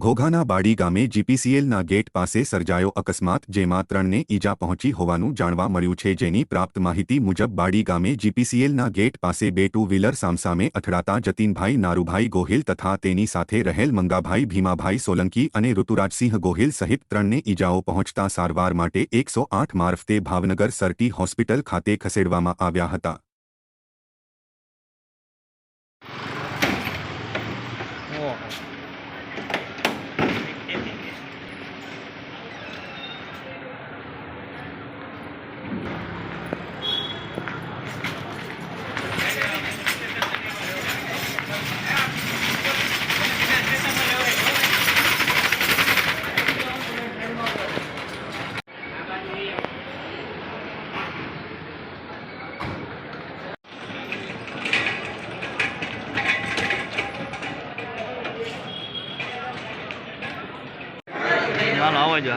ઘોઘાના બાડી ગામે જીપીસીએલના ગેટ પાસે સર્જાયો અકસ્માત, જેમાં 3ને ઈજા પહોંચી હોવાનું જાણવા મળ્યું છે। જેની પ્રાપ્ત માહિતી મુજબ બાડી ગામે જીપીસીએલના ગેટ પાસે 2 ટુ-વ્હીલર સામસામે અથડાતા જતીનભાઈ નારુભાઈ ગોહિલ તથા તેની સાથે રહેલ મંગાભાઈ ભીમાભાઈ સોલંકી અને ઋતુરાજસિંહ ગોહિલ સહિત 3ને ઈજાઓ પહોંચતા સારવાર માટે 108 મારફતે ભાવનગર સરટી હોસ્પિટલ ખાતે ખસેડવામાં આવ્યા હતા। ચાલો આવો જ